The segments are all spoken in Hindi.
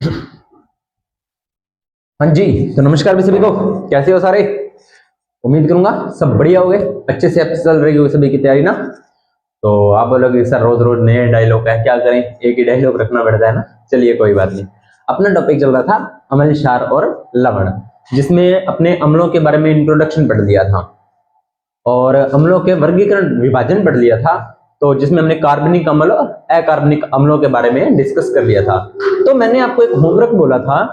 हाँ जी, तो नमस्कार भी सभी को। कैसे हो सारे? उम्मीद करूंगा सब बढ़िया हो गए, अच्छे से चल रही होगी सभी की तैयारी ना। तो आप बोलोगे सर रोज रोज नए डायलॉग है, क्या करें, एक ही डायलॉग रखना पड़ता है ना। चलिए कोई बात नहीं। अपना टॉपिक चल रहा था अम्ल, क्षार और लवण, जिसमें अपने अम्लों के बारे में इंट्रोडक्शन पढ़ लिया था और अम्लों के वर्गीकरण विभाजन पढ़ लिया था। तो जिसमें हमने कार्बनिक अम्ल और अकार्बनिक अम्लों के बारे में डिस्कस कर लिया था। तो मैंने आपको एक होमवर्क बोला था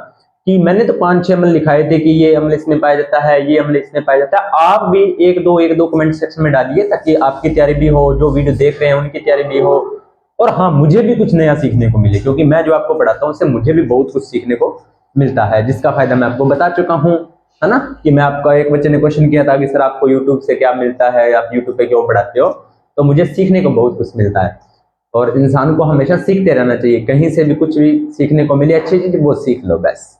कि मैंने तो 5-6 अम्ल लिखाए थे कि ये अम्ल इसमें पाया जाता है, ये अम्ल इसमें पाया जाता है। आप भी एक दो कमेंट सेक्शन में डालिए ताकि आपकी तैयारी भी हो, जो वीडियो देख रहे हैं उनकी तैयारी भी हो, और हाँ मुझे भी कुछ नया सीखने को मिले, क्योंकि मैं जो आपको पढ़ाता हूँ उससे मुझे भी बहुत कुछ सीखने को मिलता है, जिसका फायदा मैं आपको बता चुका हूँ, है ना। कि मैं आपका एक बच्चे ने क्वेश्चन किया था कि सर आपको यूट्यूब से क्या मिलता है, आप यूट्यूब पे क्यों पढ़ाते हो। तो मुझे सीखने को बहुत कुछ मिलता है और इंसान को हमेशा सीखते रहना चाहिए। कहीं से भी कुछ भी सीखने को मिले अच्छी चीज, वो सीख लो, बस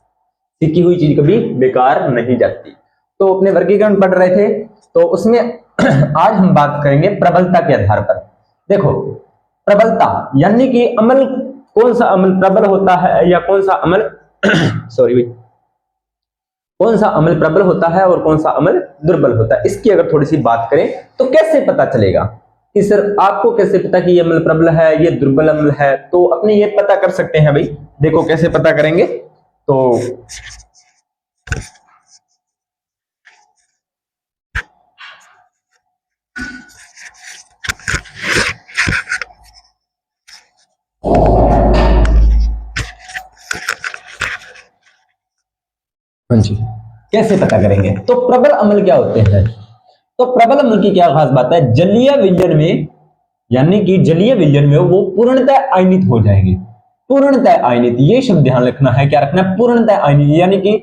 सीखी हुई चीज कभी बेकार नहीं जाती। तो अपने वर्गीकरण पढ़ रहे थे, तो उसमें आज हम बात करेंगे प्रबलता के आधार पर। देखो, प्रबलता यानी कि अम्ल, कौन सा अम्ल प्रबल होता है या कौन सा अम्ल सॉरी भाई, कौन सा अम्ल प्रबल होता है और कौन सा अम्ल दुर्बल होता है, इसकी अगर थोड़ी सी बात करें तो कैसे पता चलेगा कि सर आपको कैसे पता कि ये अम्ल प्रबल है, ये दुर्बल अम्ल है। तो अपने ये पता कर सकते हैं भाई। देखो कैसे पता करेंगे। तो हाँ जी, कैसे पता करेंगे। तो प्रबल अम्ल क्या होते हैं। तो प्रबल अम्ल की क्या खास बात है, जलीय विलयन में, यानी कि जलीय विलयन में वो पूर्णतः आयनित हो जाएंगे। पूर्णतः आयनित, ये शब्द ध्यान रखना है, क्या रखना है, पूर्णतः आयनित, यानी कि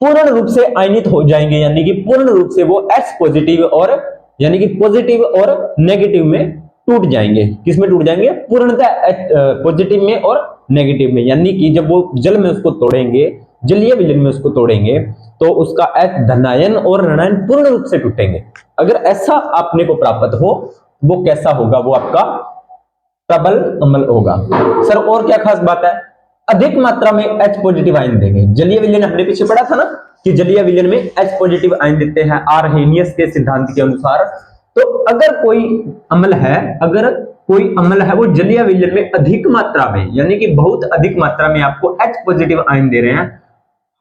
पूर्ण रूप से आयनित हो जाएंगे, यानी कि पूर्ण रूप से वो H पॉजिटिव और यानी कि पॉजिटिव और नेगेटिव में टूट जाएंगे। किसमें टूट जाएंगे, पूर्णतः पॉजिटिव में और नेगेटिव में। यानी कि जब वो जल में उसको तोड़ेंगे, जलीय विलयन में उसको तोड़ेंगे, तो उसका H धनायन और ऋणायन पूर्ण रूप से टूटेंगे। अगर ऐसा आपने को प्राप्त हो, वो कैसा होगा, वो आपका प्रबल अम्ल होगा। सर और क्या खास बात है, अधिक मात्रा में H पॉजिटिव आयन देंगे। जलीय विलयन हमने पीछे पढ़ा था ना कि जलीय विलयन में H पॉजिटिव आयन देते हैं आर्हेनियस के सिद्धांत के अनुसार। तो अगर कोई अम्ल है, अगर कोई अम्ल है वो जलीय विलयन में अधिक मात्रा में, यानी कि बहुत अधिक मात्रा में आपको H पॉजिटिव आयन दे रहे हैं,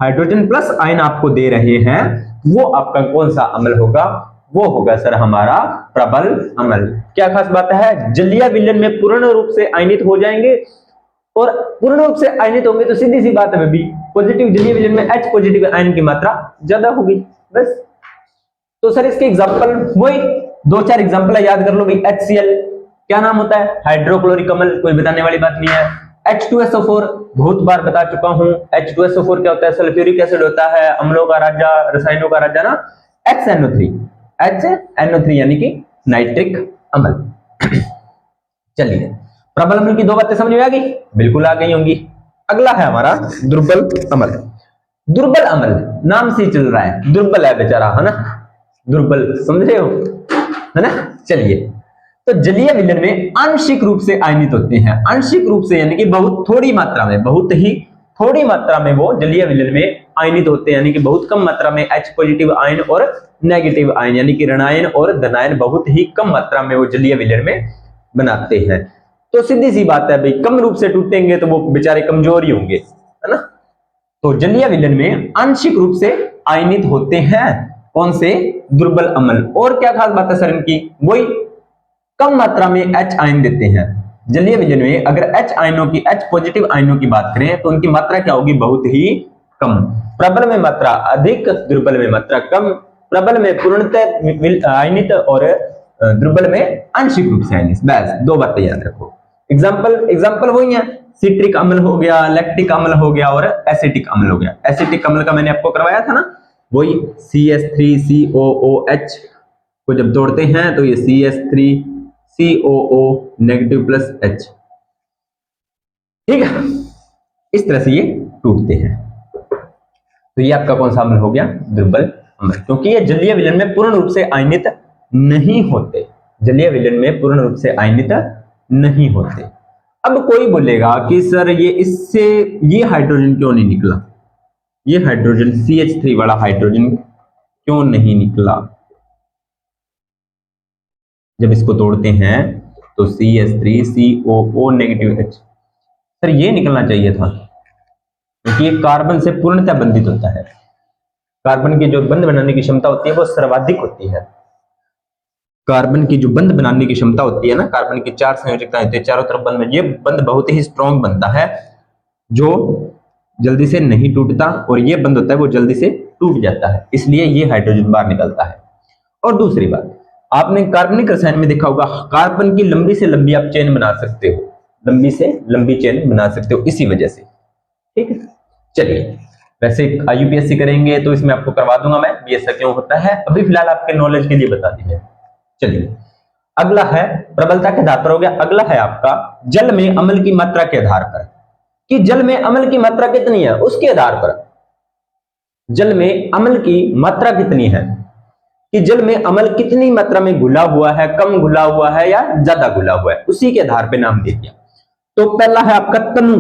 हाइड्रोजन प्लस आयन आपको दे रहे हैं, वो आपका कौन सा अम्ल होगा, वो होगा सर हमारा प्रबल अम्ल। क्या खास बात है, जलीय विलयन में पूर्ण रूप से आयनित हो जाएंगे, और पूर्ण रूप से आयनित होंगे तो सीधी सी बात है भी पॉजिटिव जलीय विलयन में H पॉजिटिव आयन की मात्रा ज्यादा होगी, बस। तो सर इसके एग्जांपल वही 2-4 एग्जांपल याद कर लो भाई। HCl क्या नाम होता है, हाइड्रोक्लोरिक अम्ल, कोई बताने वाली बात नहीं है। H2SO4 बहुत बार बता चुका हूं। H2SO4 क्या होता है, सल्फ्यूरिक एसिड होता है, अम्लों का राजा, रसायनों का राजा ना। HNO3 यानी कि नाइट्रिक अम्ल। चलिए, प्रबल अम्ल की दो बातें समझ में आ गई, बिल्कुल आ गई होंगी। अगला है हमारा दुर्बल अम्ल। दुर्बल अम्ल नाम से ही चल रहा है, दुर्बल है बेचारा, है ना, दुर्बल, समझ रहे हो, है ना। चलिए, तो जलीय विलयन में आंशिक रूप से आयनित होते हैं। आंशिक रूप से यानी कि बहुत थोड़ी मात्रा में, बहुत ही थोड़ी मात्रा में वो जलीय विलयन में आयनित होते हैं, यानी कि बहुत कम मात्रा में H पॉजिटिव आयन और नेगेटिव आयन, यानी कि ऋणायन और धनायन बहुत ही कम मात्रा में वो जलीय विलयन में बनाते हैं। तो सीधी सी बात है भाई, कम रूप से टूटेंगे तो वो बेचारे कमजोर ही होंगे, है ना। तो जलीय विलयन में आंशिक रूप से आयनित होते हैं कौन से, दुर्बल अम्ल। और क्या खास बात है सर इनकी, वही कम मात्रा में H आयन देते हैं। जलीय विलयन में अगर H आयनों की, H पॉजिटिव आयनों की बात करें तो उनकी मात्रा क्या होगी, बहुत ही कम। प्रबल में मात्रा अधिक, दुर्बल में मात्रा कम। प्रबल में पूर्णतः आयनित और दुर्बल में आंशिक रूप से आयनित, बस दो बातें याद रखो। एग्जाम्पल वही है, सिट्रिक अम्ल हो गया, लैक्टिक अम्ल हो गया और एसिटिक अम्ल हो गया। एसिटिक अम्ल का मैंने आपको करवाया था ना, वही CH3COOH को जब तोड़ते हैं तो ये CH3COO नेगेटिव प्लस H, ठीक है, इस तरह से ये टूटते हैं। तो ये आपका कौन सा अम्ल हो गया, दुर्बल अम्ल, क्योंकि ये जलीय विलयन में पूर्ण रूप से आयनित नहीं होते, जलीय विलयन में पूर्ण रूप से आयनित नहीं होते। अब कोई बोलेगा कि सर ये इससे ये हाइड्रोजन क्यों नहीं निकला, ये हाइड्रोजन CH3 वाला हाइड्रोजन क्यों नहीं निकला? जब इसको तोड़ते हैं तो CH3COO नेगेटिव H, सर ये निकलना चाहिए था, क्योंकि ये कार्बन से पूर्णतः बंधित होता है। कार्बन की जो बंध बनाने की क्षमता होती है वो सर्वाधिक होती है। कार्बन की जो बंध बनाने की क्षमता होती है ना, कार्बन की 4 संयोजकताएं होती है चारों तरफ बंध में, ये बंध बहुत ही स्ट्रॉन्ग बनता है, जो जल्दी से नहीं टूटता, और ये बंध होता है वो जल्दी से टूट जाता है, इसलिए ये हाइड्रोजन बाहर निकलता है। और दूसरी बात, आपने कार्बनिक रसायन में देखा होगा, कार्बन की लंबी से लंबी आप चेन बना सकते हो, लंबी से लंबी चेन बना सकते हो इसी वजह से। ठीक है, चलिए, वैसे IUPAC करेंगे तो इसमें आपको करवा दूंगा मैं ये ऐसा क्यों होता है, अभी फिलहाल आपके नॉलेज के लिए बता दीजिए। चलिए, अगला है प्रबलता के आधार पर हो गया। अगला है आपका जल में अम्ल की मात्रा के आधार पर, कि जल में अम्ल की मात्रा कितनी है उसके आधार पर, जल में अम्ल की मात्रा कितनी है, कि जल में अम्ल कितनी मात्रा में घुला हुआ है, कम घुला हुआ है या ज्यादा घुला हुआ है, उसी के आधार पर नाम दे दिया। तो पहला है आपका तनु,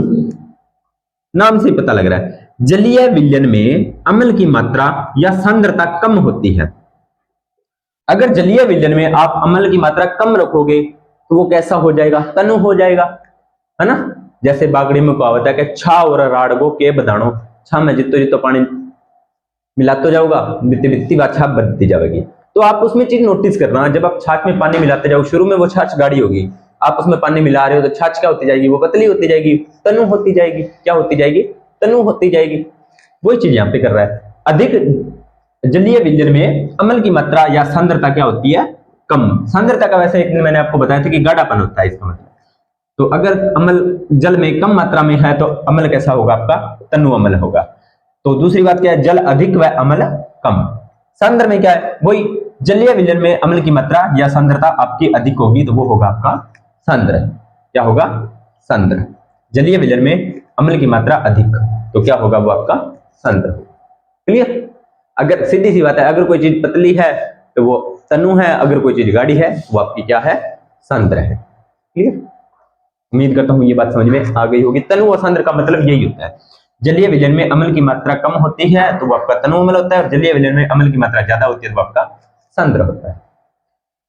नाम से पता लग रहा है, जलीय विलयन में अम्ल की मात्रा या सांद्रता कम होती है। अगर जलीय विलयन में आप अम्ल की मात्रा कम रखोगे तो वो कैसा हो जाएगा, तनु हो जाएगा, है ना। जैसे बागड़ी में कहावत है कि छा और राड़गो के बदानो, छा में जितो जितो पानी मिलाते जाओगा बित्ती बित्ती बात छाप बनती जाएगी। तो आप उसमें चीज नोटिस करना, जब आप छाछ में पानी मिलाते जाओ, शुरू में वो छाछ गाढ़ी होगी, आप उसमें पानी मिला रहे हो तो छाछ क्या होती जाएगी, वो पतली होती जाएगी, तनु होती जाएगी। क्या होती जाएगी, तनु होती जाएगी। वही चीज यहाँ पे कर रहा है। अधिक जलीय विलयन में अम्ल की मात्रा या सांद्रता क्या होती है, कम। सांद्रता का वैसे एक दिन मैंने आपको बताया था कि गाढ़ापन होता है इसका मतलब। तो अगर अम्ल जल में कम मात्रा में है तो अम्ल कैसा होगा आपका, तनु अम्ल होगा। तो दूसरी बात क्या है, जल अधिक व अम्ल कम। सांद्र में क्या है, वही जलीय विलयन में अम्ल की मात्रा या सांद्रता आपकी अधिक होगी तो वो होगा आपका सांद्र। क्या होगा, सांद्र। जलीय विलयन में अम्ल की मात्रा अधिक तो क्या होगा, वो आपका सांद्र। क्लियर। अगर सीधी सी बात है, अगर कोई चीज पतली है तो वो तनु है, अगर कोई चीज गाढ़ी है वो आपकी क्या है, सांद्र है। क्लियर। उम्मीद करता हूं ये बात समझ में आ गई होगी। तनु और सांद्र का मतलब यही होता है, जलीय विलयन में अम्ल की मात्रा कम होती है तो वो आपका तनु अम्ल होता है, और जलीय विलयन में अम्ल की मात्रा ज्यादा होती है तो वो आपका सांद्र होता है।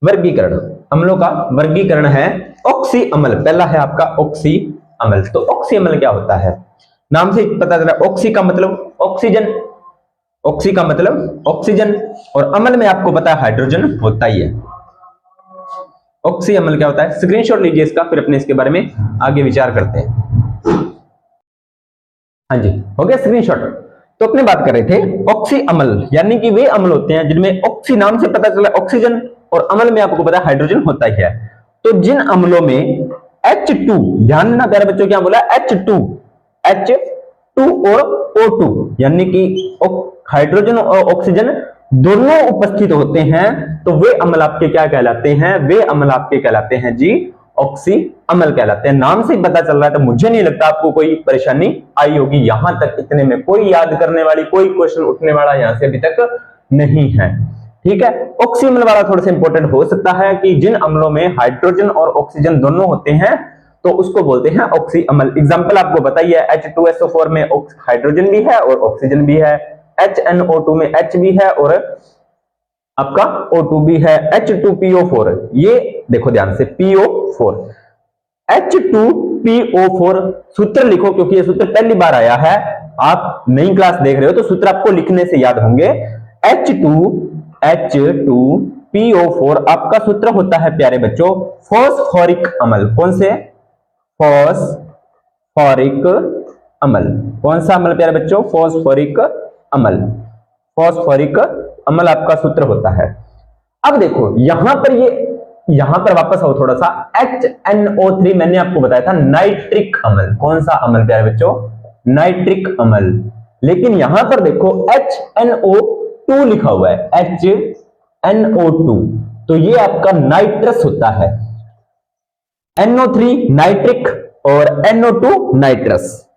वर्गीकरण, अम्लों का वर्गीकरण है ऑक्सी अम्ल। पहला है आपका ऑक्सी अम्ल। तो ऑक्सी अम्ल क्या होता है, नाम से पता चला, ऑक्सी का मतलब ऑक्सीजन, ऑक्सी का मतलब ऑक्सीजन, और अम्ल में आपको पता है हाइड्रोजन होता ही है। ऑक्सी अम्ल क्या होता है, स्क्रीनशॉट लीजिए इसका, फिर अपने इसके बारे में आगे विचार करते हैं। हाँ जी, हो गया स्क्रीनशॉट। तो अपने बात कर रहे थे ऑक्सी अम्ल, यानी कि वे अम्ल होते हैं जिनमें ऑक्सी, नाम से पता चला ऑक्सीजन, और अम्ल में आपको पता है हाइड्रोजन होता ही है। तो जिन अम्लों में H2, ध्यान देना प्यारे बच्चों, क्या बोला, H2 और O2, यानी कि हाइड्रोजन और ऑक्सीजन दोनों उपस्थित होते हैं, तो वे अम्ल आपके क्या कहलाते हैं, वे अम्ल आपके कहलाते हैं जी ऑक्सी अम्ल कहलाते हैं। नाम से पता चल रहा है, तो मुझे नहीं लगता आपको कोई परेशानी आई होगी। यहां तक इतने में कोई याद करने वाली, कोई क्वेश्चन उठने वाला यहां से अभी तक नहीं है। ठीक है, ऑक्सी अम्ल वाला थोड़ा सा इंपॉर्टेंट हो सकता है कि जिन अम्लों में हाइड्रोजन और ऑक्सीजन दोनों होते हैं तो उसको बोलते हैं ऑक्सी अम्ल। एग्जांपल आपको बताइए, H2SO4 में हाइड्रोजन भी है और ऑक्सीजन भी है, HNO2 में H भी है और आपका O2 भी है, H2PO4, ये देखो ध्यान से, PO4, H2PO4 सूत्र लिखो, क्योंकि ये सूत्र पहली बार आया है। आप नई क्लास देख रहे हो तो सूत्र आपको लिखने से याद होंगे। H2PO4 आपका सूत्र होता है प्यारे बच्चों फॉस्फोरिक अम्ल। कौन से, फॉस्फोरिक अम्ल। कौन सा अम्ल प्यारे बच्चों, फॉस्फोरिक अम्ल। फॉस्फोरिक अम्ल आपका सूत्र होता है। अब देखो यहां पर वापस आओ थोड़ा सा, HNO3 मैंने आपको बताया था नाइट्रिक अम्ल। कौन सा अम्ल प्यारे बच्चों, नाइट्रिक अम्ल। लेकिन यहां पर देखो HNO2 लिखा हुआ है, HNO2, तो ये आपका नाइट्रस होता है। NO3 नाइट्रिक और NO2 नाइट्रस,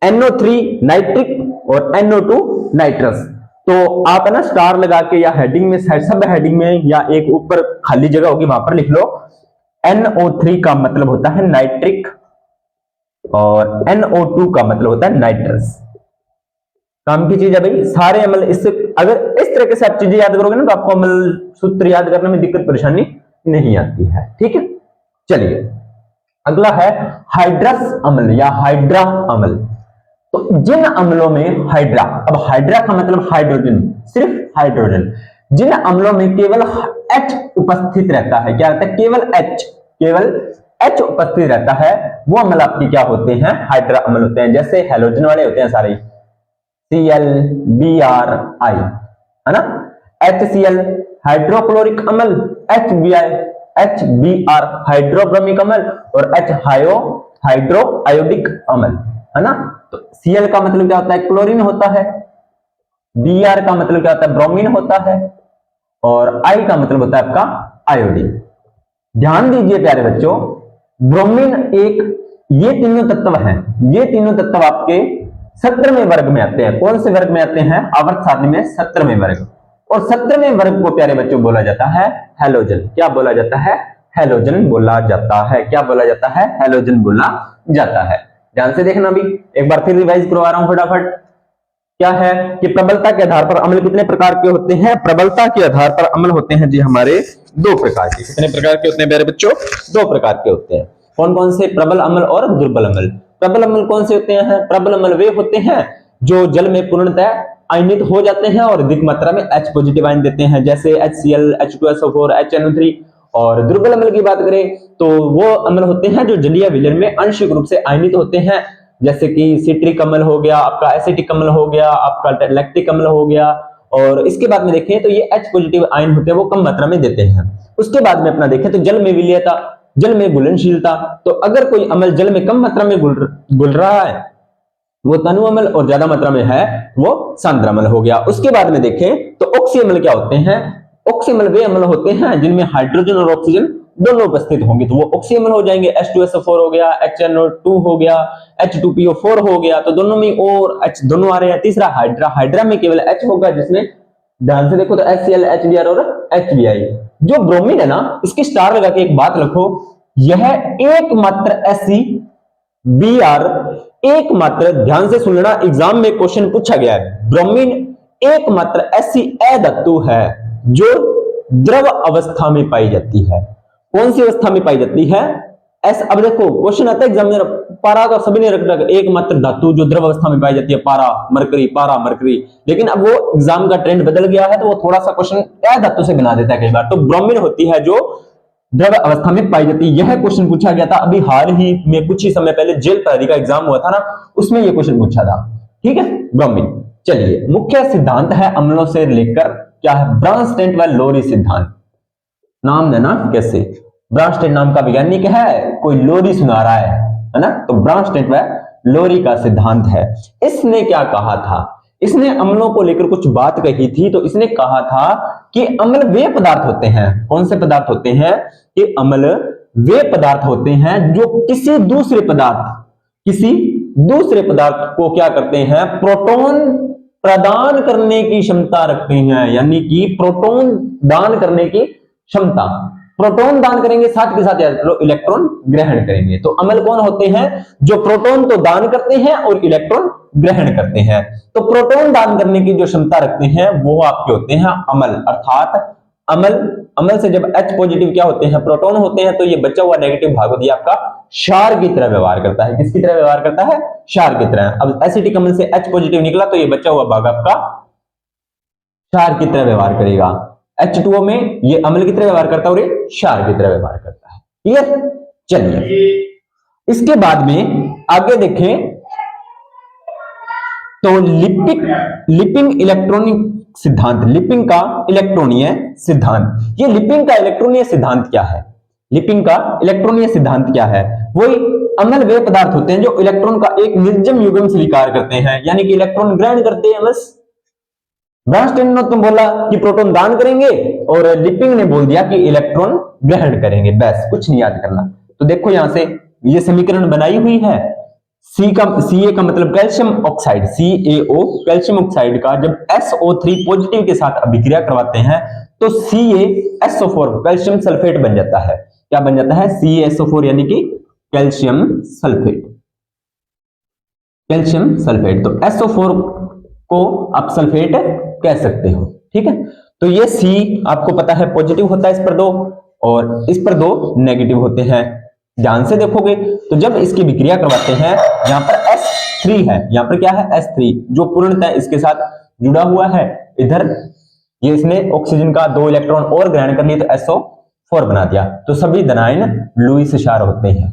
NO3 नाइट्रिक और NO2 नाइट्रस। तो आप है ना स्टार लगा के या हेडिंग में, सब हेडिंग में या एक ऊपर खाली जगह होगी वहां पर लिख लो, NO3 का मतलब होता है नाइट्रिक और NO2 का मतलब होता है नाइट्रस। काम की चीज है भाई, सारे अम्ल इससे, अगर इस तरह के से आप चीजें याद करोगे ना तो आपको अम्ल सूत्र याद करने में दिक्कत परेशानी नहीं आती है। ठीक है, चलिए अगला है हाइड्रस अम्ल या हाइड्रा अम्ल। तो जिन अम्लों में हाइड्रा, अब हाइड्रा का मतलब हाइड्रोजन, सिर्फ हाइड्रोजन, जिन अम्लों में केवल H उपस्थित रहता है, क्या रहता है, केवल H उपस्थित रहता है, वो अम्ल आपके क्या होते हैं, हाइड्रा अम्ल होते हैं। जैसे हैलोजन वाले होते हैं सारे, Cl, Br, I, है ना, HCl हाइड्रोक्लोरिक अम्ल, HBr हाइड्रोब्रोमिक अम्ल और H हाइड्रो आयोडिक अम्ल, है ना। तो Cl का मतलब क्या होता है, क्लोरीन होता है, Br का मतलब क्या होता है, ब्रोमीन होता है, और I का मतलब होता है आपका आयोडीन। ध्यान दीजिए प्यारे बच्चों, ब्रोमीन एक, ये तीनों तत्व हैं, ये तीनों तत्व आपके 17वें वर्ग में आते हैं। कौन से वर्ग में आते हैं, आवर्त सारणी में 17वें वर्ग। और 17वें वर्ग को प्यारे बच्चों बोला जाता है हैलोजन। क्या बोला जाता है, हैलोजन बोला जाता है। क्या बोला जाता है, हैलोजन बोला जाता है। ध्यान से देखना, भी एक बार फिर रिवाइज करवा रहा हूं फटाफट। क्या है कि प्रबलता के आधार पर अम्ल कितने प्रकार के होते हैं, प्रबलता के आधार पर अम्ल होते हैं जी हमारे 2 प्रकार के। कितने प्रकार के होते हैं प्यारे बच्चों, 2 प्रकार के होते हैं। कौन कौन से, प्रबल अम्ल और दुर्बल अम्ल। प्रबल अम्ल कौन से होते हैं, प्रबल अम्ल वे होते हैं जो जल में पूर्णतः आयनित हो जाते हैं और अधिक मात्रा में H पॉजिटिव आयन देते हैं, जैसे HCl, H2SO4, HNO3। और दुर्बल अम्ल की बात करें तो वो अम्ल होते हैं जो जलीय विलयन में आंशिक रूप से आयनित होते हैं, जैसे कि सिट्रिक अम्ल हो गया, आपका एसिटिक अम्ल हो गया, आपका लैक्टिक अम्ल हो गया। और इसके बाद में देखें तो ये H पॉजिटिव आयन होते हैं, वो कम मात्रा में देते हैं। उसके बाद में अपना देखें तो जल में विलीयता, जल में घुलनशीलता। तो अगर कोई अम्ल जल में कम मात्रा में घुल रहा है वो तनु अम्ल, और ज्यादा मात्रा में है वो सांद्र अम्ल हो गया। उसके बाद में देखें तो ऑक्सी अम्ल क्या होते हैं, ऑक्सी अम्ल वे अम्ल होते हैं जिनमें हाइड्रोजन और ऑक्सीजन दोनों उपस्थित होंगे, तो वो ऑक्सी अम्ल हो जाएंगे। H2SO4 हो गया, HNO2 हो गया, H2PO4 हो गया, तो दोनों में और H दोनों आ रहे हैं। तीसरा हाइड्रा, हाइड्रा में केवल H होगा, जिसमें ध्यान से देखो तो HCl, HBr और HBI। जो ब्रोमीन है ना, इसकी स्टार लगा के एक बात रखो, यह एकमात्र ऐसी Br, एकमात्र, ध्यान से सुन लेना, एग्जाम में क्वेश्चन पूछा गया है, ब्रोमीन एकमात्र ऐसी अधातु है जो द्रव अवस्था में पाई जाती है। कौन सी अवस्था में पाई जाती है, एस। अब देखो क्वेश्चन आता है एग्जाम में, पारा तो सभी ने रख रखा, एकमात्र धातु जो द्रव अवस्था में पाई जाती है, पारा मरकरी। लेकिन अब वो एग्जाम का ट्रेंड बदल गया है, तो वो थोड़ा सा क्वेश्चन अधातु से बना देता है कई बार। तो ब्रोमीन होती है जो द्रव अवस्था में पाई जाती है। यह क्वेश्चन पूछा गया था अभी हाल ही में, कुछ ही समय पहले जेल प्रहरी का एग्जाम हुआ था ना, उसमें यह क्वेश्चन पूछा था। ठीक है, ब्रोमीन। चलिए, मुख्य सिद्धांत है अम्लों से लेकर, क्या है, ब्रांस्टेड व लोरी सिद्धांत। नाम देना कैसे, ब्रांस्टेड नाम का वैज्ञानिक है, कोई लोरी सुना रहा है ना, तो ब्रांस्टेड व लोरी का सिद्धांत है। इसने क्या कहा था, इसने अम्लों को लेकर कुछ बात कही थी। तो इसने कहा था कि अम्ल वे पदार्थ होते हैं, कौन से पदार्थ होते हैं, कि अम्ल वे पदार्थ होते हैं जो किसी दूसरे पदार्थ को क्या करते हैं, प्रोटॉन प्रदान करने की क्षमता रखते हैं। यानी कि प्रोटॉन दान करने की क्षमता, प्रोटॉन दान करेंगे, साथ के साथ इलेक्ट्रॉन ग्रहण करेंगे। तो अम्ल कौन होते हैं, जो प्रोटॉन तो दान करते हैं और इलेक्ट्रॉन ग्रहण करते हैं। तो प्रोटॉन दान करने की जो क्षमता रखते हैं वो आपके होते हैं अम्ल। अर्थात अम्ल से जब H पॉजिटिव क्या होते हैं, प्रोटॉन होते हैं, तो ये बचा हुआ नेगेटिव भाग होती है आपका क्षार की तरह व्यवहार करता है। किसकी तरह व्यवहार करता है, क्षार की तरह। अब एसिटिक अम्ल से H पॉजिटिव निकला तो ये बचा हुआ भाग आपका क्षार की तरह व्यवहार करेगा। H2O में ये अम्ल की तरह व्यवहार करता है और ये क्षार की तरह व्यवहार करता है। क्लियर, चलिए इसके बाद में आगे देखें तो लिपिंग इलेक्ट्रॉनिक सिद्धांत, लिपिंग का इलेक्ट्रॉनीय सिद्धांत। ये लिपिंग का इलेक्ट्रॉनीय सिद्धांत क्या है, लिपिंग का इलेक्ट्रॉनीय सिद्धांत क्या है, वही अम्ल वे पदार्थ होते हैं जो इलेक्ट्रॉन का एक निर्जम युग्म स्वीकार करते हैं, यानी कि इलेक्ट्रॉन ग्रहण करते हैं। बस ब्रांस्टेड ने तो बोला कि प्रोटॉन दान करेंगे और लिपिंग ने बोल दिया कि इलेक्ट्रॉन ग्रहण करेंगे, बस कुछ नहीं याद करना। तो देखो यहां से ये समीकरण बनाई हुई है, Ca का मतलब calcium oxide, CaO calcium oxide का जब SO3 पॉजिटिव के साथ अभिक्रिया करवाते हैं तो CaSO4 कैल्शियम सल्फेट बन जाता है। क्या बन जाता है, CaSO4 यानी कि कैल्शियम सल्फेट। Calcium sulphate. तो SO4 को आप सल्फेट कह सकते हो, ठीक है। तो ये C आपको पता है पॉजिटिव होता है इस पर 2 और इस पर 2 नेगेटिव होते हैं। ध्यान से देखोगे तो जब इसकी विक्रिया करवाते हैं, यहां पर S3 है, यहां पर क्या है S3 जो पूर्णतः इसके साथ जुड़ा हुआ है। इधर ये इसने ऑक्सीजन का 2 इलेक्ट्रॉन और ग्रहण कर लिए तो SO4 बना दिया। तो सभी धनायन लुईस क्षार होते हैं,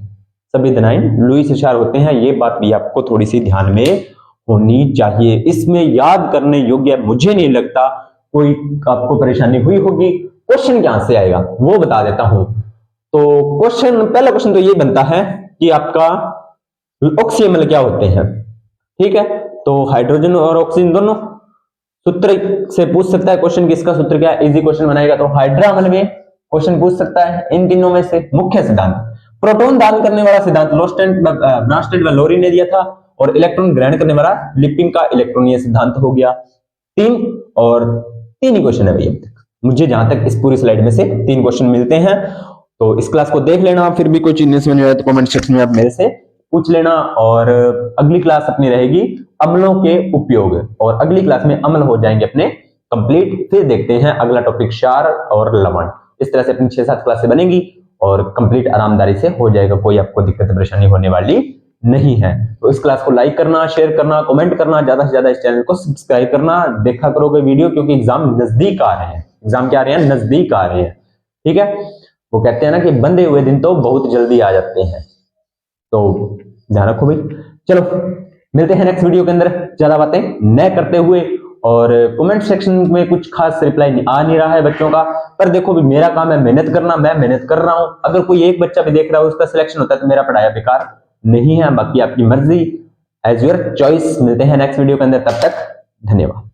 सभी धनायन लुईस क्षार होते हैं। ये बात भी आपको थोड़ी सी ध्यान में होनी चाहिए। इसमें याद करने योग्य मुझे नहीं लगता कोई आपको परेशानी हुई होगी। क्वेश्चन कहां से आएगा वो बता देता हूं। तो क्वेश्चन, पहला क्वेश्चन तो ये बनता है कि आपका ऑक्सीजन अम्ल क्या होते हैं, ठीक है। तो हाइड्रोजन और ऑक्सीजन दोनों सूत्र से पूछ सकता है क्वेश्चन, किसका सूत्र क्या है, इजी क्वेश्चन बनाएगा। तो हाइड्रा अम्ल में क्वेश्चन पूछ सकता है इन तीनों में से। मुख्य सिद्धांत, प्रोटॉन दान करने वाला सिद्धांत ब्रांस्टेड व लोरी ने दिया था, और इलेक्ट्रॉन ग्रहण करने वाला लिपिंग का इलेक्ट्रॉनीय सिद्धांत हो गया। 3 और 3 ही क्वेश्चन है भैया। मुझे जहां तक इस पूरी स्लाइड में से 3 क्वेश्चन मिलते हैं। तो इस क्लास को देख लेना, फिर भी कोई चीज नहीं समझ में आए तो कमेंट सेक्शन में आप मेरे से पूछ लेना। और अगली क्लास अपनी रहेगी अम्लों के उपयोग, और अगली क्लास में अम्ल हो जाएंगे अपने कंप्लीट। फिर देखते हैं अगला टॉपिक क्षार और लवण। इस तरह से अपनी 6-7 क्लासें बनेंगी और कंप्लीट आरामदारी से हो जाएगा, कोई आपको दिक्कत परेशानी होने वाली नहीं है। तो इस क्लास को लाइक करना, शेयर करना, कमेंट करना, ज्यादा से ज्यादा इस चैनल को सब्सक्राइब करना। देखा करोगे वीडियो, क्योंकि एग्जाम नजदीक आ रहे हैं। एग्जाम क्या आ रहे हैं? नजदीक आ रहे हैं, ठीक है। वो कहते हैं ना कि बंधे हुए दिन तो बहुत जल्दी आ जाते हैं, तो ध्यान रखो भाई। चलो मिलते हैं नेक्स्ट वीडियो के अंदर, ज्यादा बातें न करते हुए। और कमेंट सेक्शन में कुछ खास रिप्लाई आ नहीं रहा है बच्चों का, पर देखो भी मेरा काम है मेहनत करना, मैं मेहनत कर रहा हूं। अगर कोई एक बच्चा भी देख रहा है उसका सिलेक्शन होता है तो मेरा पढ़ाया बेकार नहीं है। बाकी आपकी मर्जी, एज योर चॉइस। मिलते हैं नेक्स्ट वीडियो के अंदर, तब तक धन्यवाद।